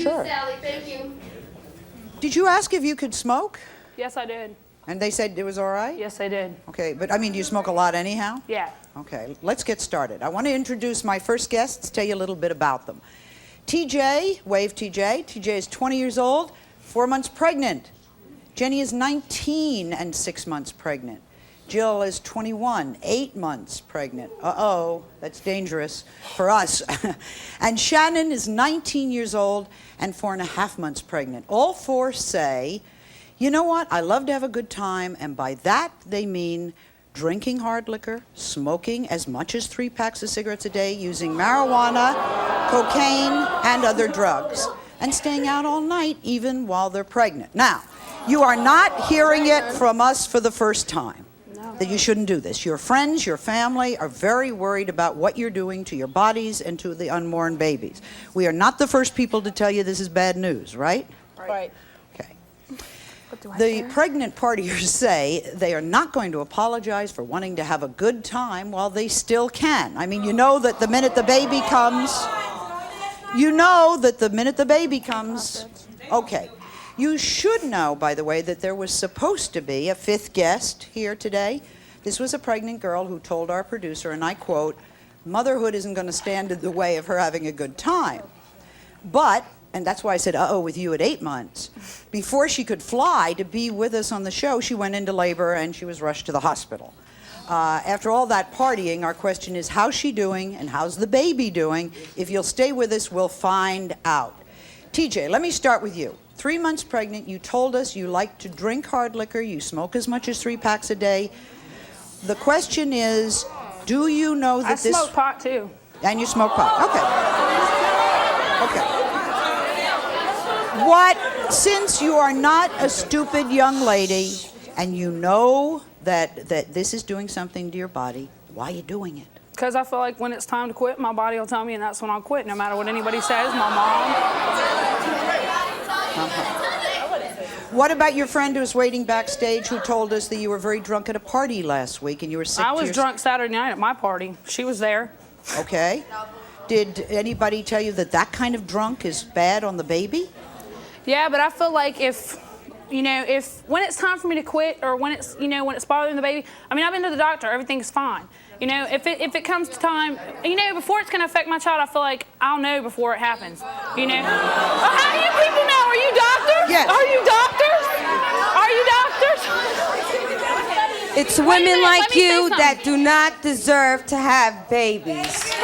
Sure. Did you ask if you could smoke? Yes, I did. And they said it was all right? Yes, I did. Okay, but I mean, do you smoke a lot anyhow? Yeah. Okay, let's get started. I want to introduce my first guests, tell you a little bit about them. TJ, wave TJ. TJ is 20 years old, 4 months pregnant. Jenny is 19 and 6 months pregnant. Jill is 21, 8 months pregnant. Uh-oh, that's dangerous for us. And Shannon is 19 years old and 4.5 months pregnant. All four say, you know what, I love to have a good time, and by that they mean drinking hard liquor, smoking as much as 3 packs of cigarettes a day, using marijuana, cocaine, and other drugs, and staying out all night even while they're pregnant. Now, you are not hearing it from us for the first time, that you shouldn't do this. Your friends, your family are very worried about what you're doing to your bodies and to the unborn babies. We are not the first people to tell you this is bad news, right? Right. Okay. The pregnant partiers say they are not going to apologize for wanting to have a good time while they still can. I mean, you know that the minute the baby comes, okay. You should know, by the way, that there was supposed to be a 5th guest here today. This was a pregnant girl who told our producer, and I quote, motherhood isn't going to stand in the way of her having a good time. But, and that's why I said, uh-oh, with you at 8 months, before she could fly to be with us on the show, she went into labor and she was rushed to the hospital. After all that partying, our question is, how's she doing and how's the baby doing? If you'll stay with us, we'll find out. TJ, let me start with you. 3 months pregnant, you told us you like to drink hard liquor, you smoke as much as 3 packs a day. The question is, do you know that this... I smoke pot too. And you smoke pot, okay. What, since you are not a stupid young lady, and you know that this is doing something to your body, why are you doing it? Because I feel like when it's time to quit, my body will tell me, and that's when I'll quit, no matter what anybody says, my mom. What about your friend who was waiting backstage who told us that you were very drunk at a party last week and you were sick? I was drunk Saturday night at my party. She was there. Okay. Did anybody tell you that that kind of drunk is bad on the baby? Yeah, but I feel like if when it's time for me to quit, or when it's, when it's bothering the baby, I mean, I've been to the doctor, everything's fine. If it comes to time, before it's going to affect my child, I feel like I'll know before it happens, Well, how do you people know? Are you doctors? Yes. Are you doctors? Are you doctors? It's women like you that do not deserve to have babies.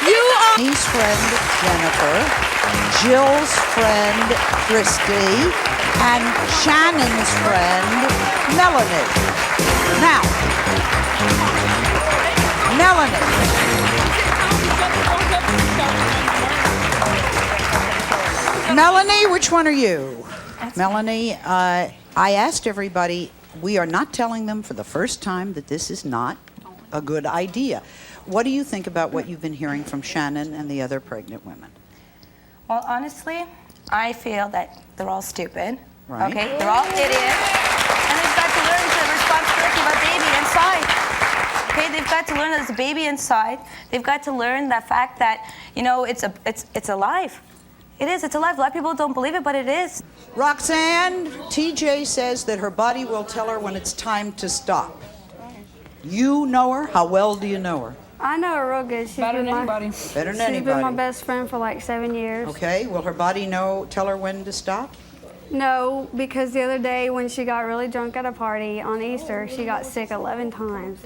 You are Jenny's friend, Jennifer, Jill's friend, Christy, and Shannon's friend, Melanie. Now, Melanie. Melanie, which one are you? Melanie, I asked everybody, we are not telling them for the first time that this is not a good idea. What do you think about what you've been hearing from Shannon and the other pregnant women? Well, honestly, I feel that they're all stupid. Right. Okay, they're all idiots, and they've got to learn the responsibility of a baby inside. Okay, they've got to learn there's a baby inside. They've got to learn the fact that it's alive. It is. It's alive. A lot of people don't believe it, but it is. Roxanne, TJ says that her body will tell her when it's time to stop. You know her. How well do you know her? I know her real good. She's Better than anybody. Better than anybody. She's been my best friend for like 7 years. Okay. Will her body tell her when to stop? No, because the other day when she got really drunk at a party on Easter, she got sick 11 times.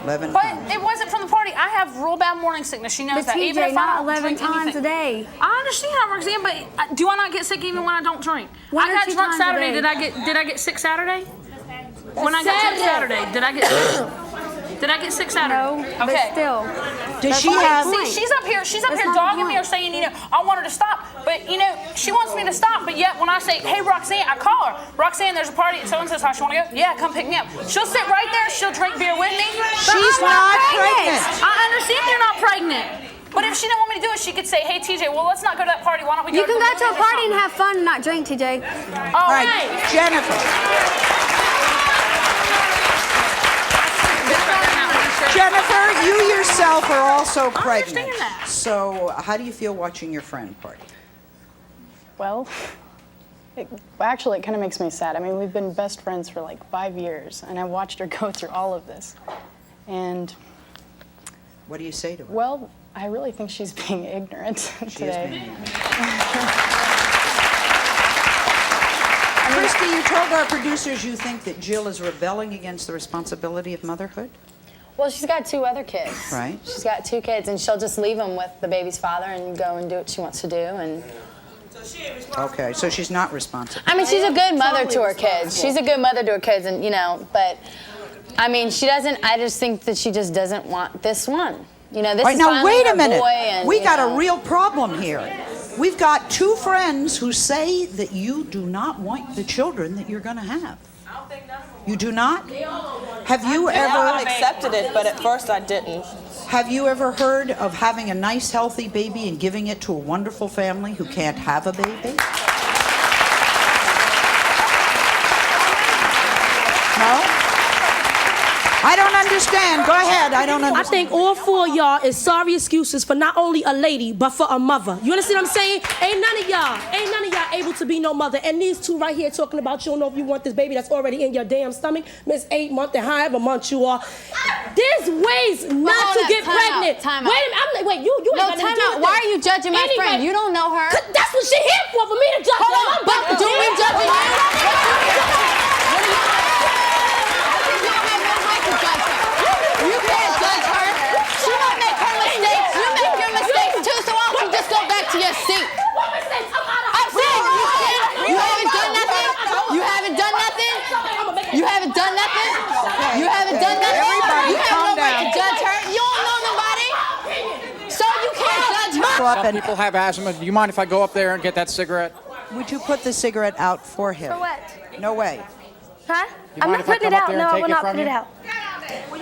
11 But times. it wasn't from the party. I have real bad morning sickness. She knows But that. Even TJ, if I not don't 11 drink times anything. a day. I understand, Roxanne, but do I not get sick even when I don't drink? One I or got two drunk times a Saturday. day. Did I get sick Saturday? When I got drunk Saturday, did I get sick Saturday? No, Okay. but still. Does she have... See, she's up here That's dogging not me or saying, I want her to stop. But, she wants me to stop. But yet when I say, hey, Roxanne, I call her. Roxanne, there's a party at so-and-so's house. You want to go? Yeah, come pick me up. She'll sit right there. She'll drink beer with me. She's not pregnant. I understand you're not pregnant. But if she didn't want me to do it, she could say, hey, TJ, well, let's not go to that party. Why don't we go You can go to a the party and shop? have fun and not drink, TJ. All right, right. Jennifer. yourself are also pregnant. I understand that. So how do you feel watching your friend party? Well, actually, it kind of makes me sad. I mean, we've been best friends for like 5 years, and I watched her go through all of this. And, What do you say to her? well, I really think she's being ignorant today. Christy, you told our producers you think that Jill is rebelling against the responsibility of motherhood? Well, she's got 2 other kids. Right. She's got 2 kids, and she'll just leave them with the baby's father and go and do what she wants to do. And Okay, so she's not responsible. I mean, she's a good mother to her kids. She's a good mother to her kids, and you know, but I mean, she doesn't. I just think that she just doesn't want this one. You know, this All right, is now finally wait a her minute. boy, and, We you got know. a real problem here. We've got 2 friends who say that you do not want the children that you're going to have. You do not? Have you I ever accepted it, but at first I didn't. have you ever heard of having a nice healthy baby and giving it to a wonderful family who can't have a baby? No? I don't understand. Go ahead. I don't I understand. think all 4 of y'all is sorry excuses for not only a lady, but for a mother. You understand what I'm saying? Ain't none of y'all able to be no mother. And these 2 right here talking about you don't know if you want this baby that's already in your damn stomach, Miss 8 month and however month you are. There's ways not hold to up, get time pregnant. out, time Wait out. a minute, I'm like, wait, you ain't No, got nothing time to do out. with Why this. are you judging my Anyway, friend? You don't know her. 'Cause that's what she here for me to judge her. Hold on, I'm about to but do we judge you? You can't judge her. She might make her mistakes. You make your mistakes too, so why don't you just go back to your seat? I'm saying you haven't done nothing. You haven't done nothing. You haven't done nothing. You haven't done nothing. Everybody You have calm no right down. to judge her. You don't know nobody, so you can't judge her. Go up Some and people have asthma. Do you mind if I go up there and get that cigarette? would you put the cigarette out for him? For what? No way. Huh? You mind if I come up there and take it from you? out.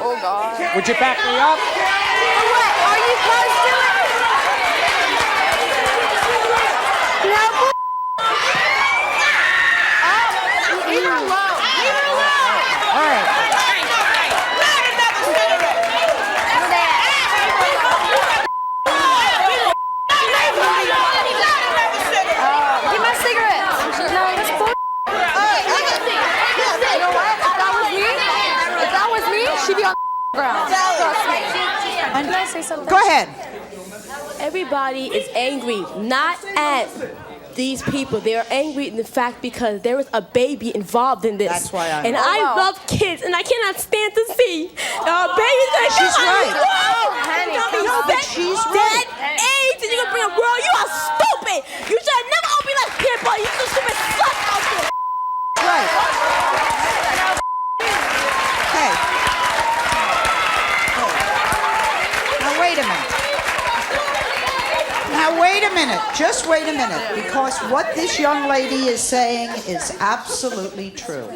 Oh, God. Would you back me up? What? Are you close to it? No. Leave her alone. Leave her alone. All right. Give my cigarette. No, that's bull. You know what? If that was me, she'd be on the ground. Trust me. Can I say something? Go ahead. Everybody is angry, not at these people. They are angry in the fact because there is a baby involved in this. That's why I'm- And I love kids, and I cannot stand to see babies that She's right. honey, No, but she's that right. age, and you gonna bring a girl. You are stupid. You should have never opened like kid, boy. You some stupid slut out there. Right. Hey. Now wait a minute. Now wait a minute. Just wait a minute. Because what this young lady is saying is absolutely true.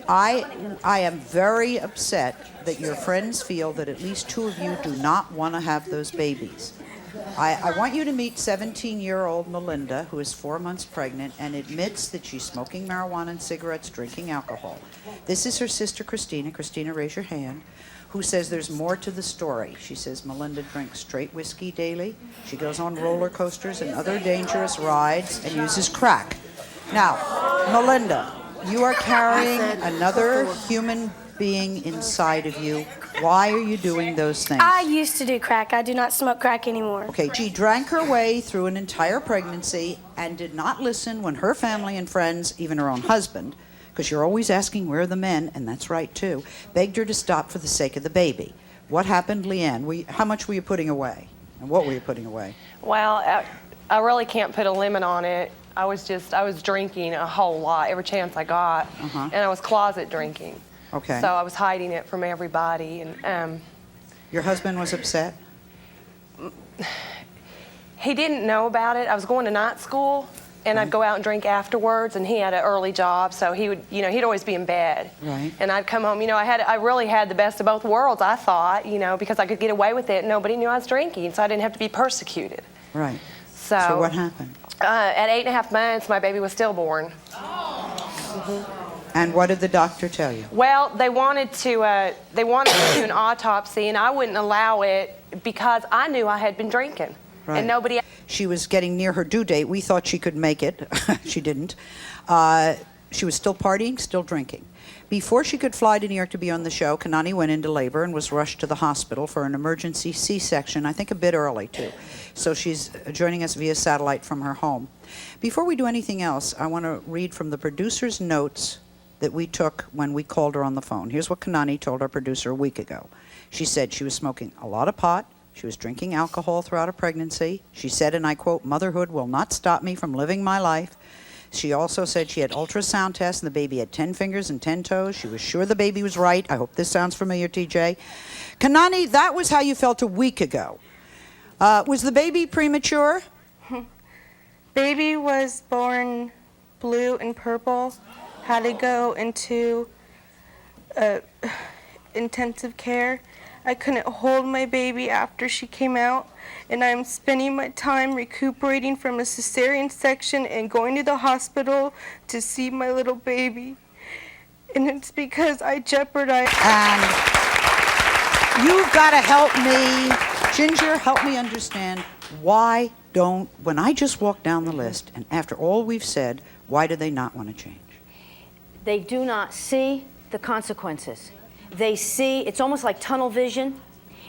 I am very upset that your friends feel that at least 2 of you do not want to have those babies. I want you to meet 17-year-old Melinda, who is 4 months pregnant and admits that she's smoking marijuana and cigarettes, drinking alcohol. This is her sister, Christina. Christina, raise your hand. Who says there's more to the story. She says Melinda drinks straight whiskey daily. She goes on roller coasters and other dangerous rides and uses crack. Now, Melinda, you are carrying another human being inside of you. Why are you doing those things? I used to do crack. I do not smoke crack anymore. Okay, she drank her way through an entire pregnancy and did not listen when her family and friends, even her own husband, because you're always asking where are the men, and that's right too, begged her to stop for the sake of the baby. What happened, Leanne? How much were you putting away? And what were you putting away? Well, I really can't put a limit on it. I was drinking a whole lot, every chance I got, and I was closet drinking. Okay. So I was hiding it from everybody, and Your husband was upset? he didn't know about it. I was going to night school, and I'd go out and drink afterwards, and he had an early job, so he would, he'd always be in bed. Right. And I'd come home, I really had the best of both worlds, I thought, because I could get away with it, and nobody knew I was drinking, so I didn't have to be persecuted. Right. So what happened? At 8.5 months, my baby was stillborn. And what did the doctor tell you? Well, they wanted to do an autopsy, and I wouldn't allow it because I knew I had been drinking. Right. And nobody... She was getting near her due date. We thought she could make it. She didn't. She was still partying, still drinking. Before she could fly to New York to be on the show, Kanini went into labor and was rushed to the hospital for an emergency C-section, I think a bit early, too. So she's joining us via satellite from her home. Before we do anything else, I want to read from the producer's notes that we took when we called her on the phone. Here's what Kanini told our producer a week ago. She said she was smoking a lot of pot. She was drinking alcohol throughout her pregnancy. She said, and I quote, "Motherhood will not stop me from living my life." She also said she had ultrasound tests and the baby had 10 fingers and 10 toes. She was sure the baby was right. I hope this sounds familiar, TJ. Kanini, that was how you felt a week ago. Was the baby premature? Baby was born blue and purple. Had to go into intensive care. I couldn't hold my baby after she came out, and I'm spending my time recuperating from a cesarean section and going to the hospital to see my little baby. And it's because I jeopardized. And you've got to help me, Ginger, help me understand why when I just walk down the list, and after all we've said, why do they not want to change? They do not see the consequences. They see, it's almost like tunnel vision,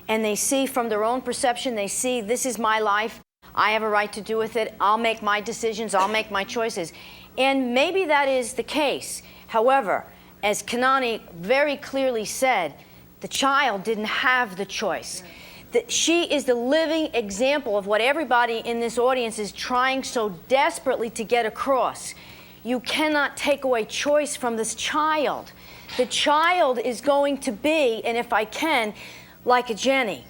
and they see from their own perception, they see this is my life, I have a right to do with it, I'll make my decisions, I'll make my choices. And maybe that is the case. However, as Kanini very clearly said, the child didn't have the choice. She is the living example of what everybody in this audience is trying so desperately to get across. You cannot take away choice from this child. The child is going to be, and if I can, like a Jenny.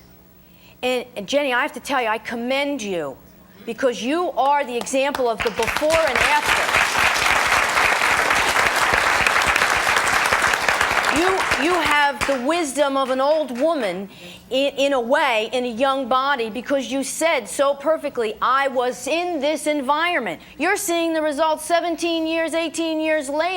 And Jenny, I have to tell you, I commend you because you are the example of the before and after. You have the wisdom of an old woman in a way, in a young body, because you said so perfectly, I was in this environment. You're seeing the results 17 years, 18 years later.